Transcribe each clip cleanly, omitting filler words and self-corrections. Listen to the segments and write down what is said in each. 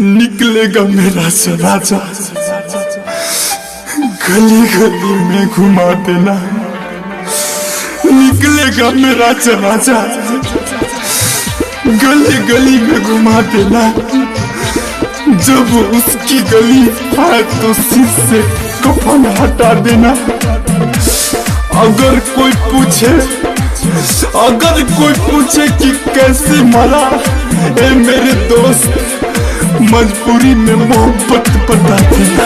निकलेगा मेरा राजा, गली गली में घुमा देना। निकलेगा मेरा राजा, गली गली में घुमा देना। जब उसकी गली आए तो सिर से कफन हटा देना। अगर कोई पूछे कि कैसे मरा, ए मेरे दोस्त मजबूरी में मोहब्बत बता देना।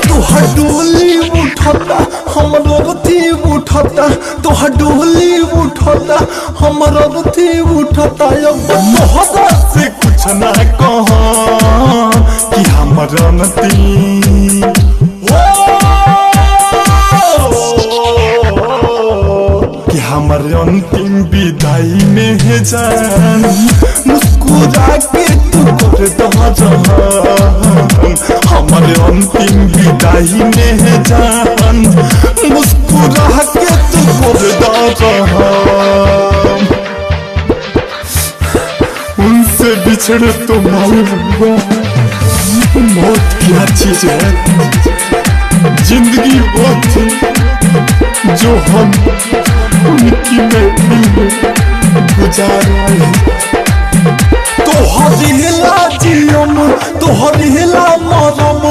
तो हडोली उठाता हमारा रथी उठाता, तो हडोली उठाता हमारा रथी उठाता। अब मोहब्बत से कुछ ना कहा कि हमारा नती कि हमारे अंतिम विदाई में है जान। मुस्कुरा के तू कर दहा, हमारे अंतिम विदाई में है जान। मुस्कुरा के तू कर दहा। उनसे बिछड़े तो मालूम मौत क्या चीज है। जिंदगी वो थी जो हम उनकी महफिल में गुजार रहे। तो हरिला जियम तो हरिला मरम,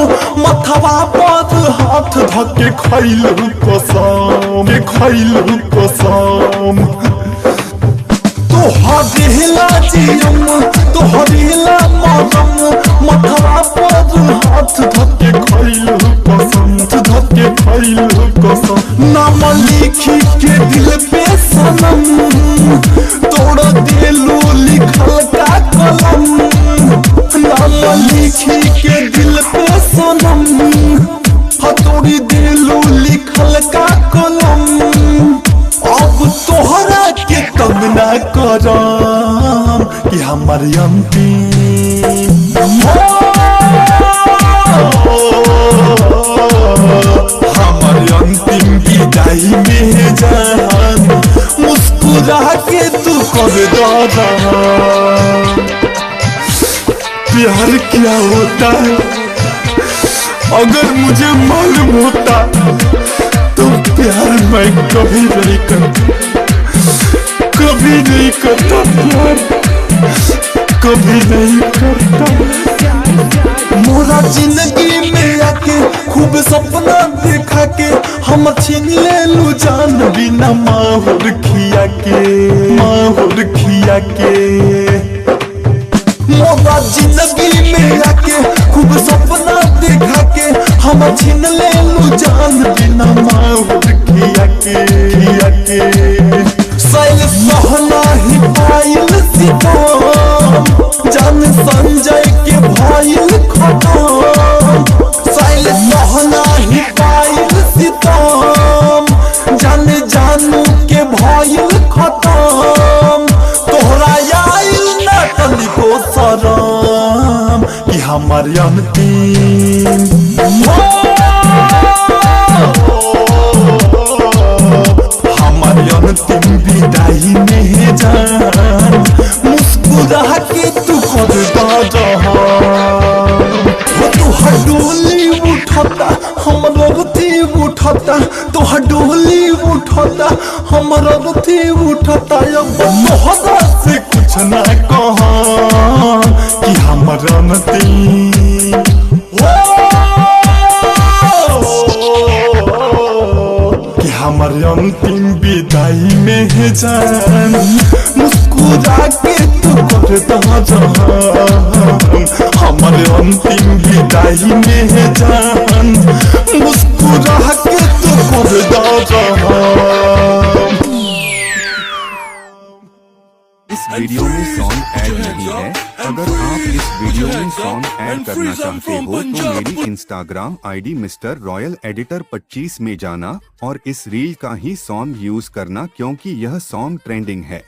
मथवा पर हाथ धके खैलू कसम। तो हरिला जियम तो हरिला मरम, मथवा पर हाथ धके खैलू कसम। नाम लिखी के दिल पे सनम, तोड़ दिलू लिखल का कलम। नाम लिखी के दिल पे सनम, हथौड़ी दिलू लिखल का कलम। अब तोहरा के तंग ना करम कि हमारी अंतिम अंतिम विदाई में जान। मुस्कुरा के तू कर दहा। प्यार क्या होता है अगर मुझे मालूम होता तो प्यार मैं कभी नहीं करता प्यार कभी नहीं करता। मोरा जिंदगी में आके खूब सपना देखा के हम छीन ले लू जान बिना माहौर खिया के। मोरा जिंदगी में आके खूब सपना देखा के हम छीन ले लू जान बिना माहौर खिया के। सैल सहना ही पायल सितम, जान संजय के भइल खतम। सैल सहना ही पायल सितम, जानू के भइल खतम। तोहरा आइल ना तनिको शरम कि हमारे अंतिम अंतिम विदाई में जान। मुस्कुरा के तू कर दहा। तो हडोली उठाता हमारा रथी उठाता, तो हडोली उठाता हमारा रथी उठाता। अब मोहब्बत से कुछ ना कहा कि हमारा नती हमारे अंतिम विदाई में है जान। मुस्कुरा के तू कर दहा। हमारे अंतिम विदाई में है जान। मुस्कुरा के तू कर दहा। इस वीडियो में सॉन्ग ऐड नहीं है। अगर आप इस वीडियो में सॉन्ग ऐड करना चाहते हो तो मेरी Instagram ID mister royal editor 25 में जाना और इस रील का ही सॉन्ग यूज करना क्योंकि यह सॉन्ग ट्रेंडिंग है।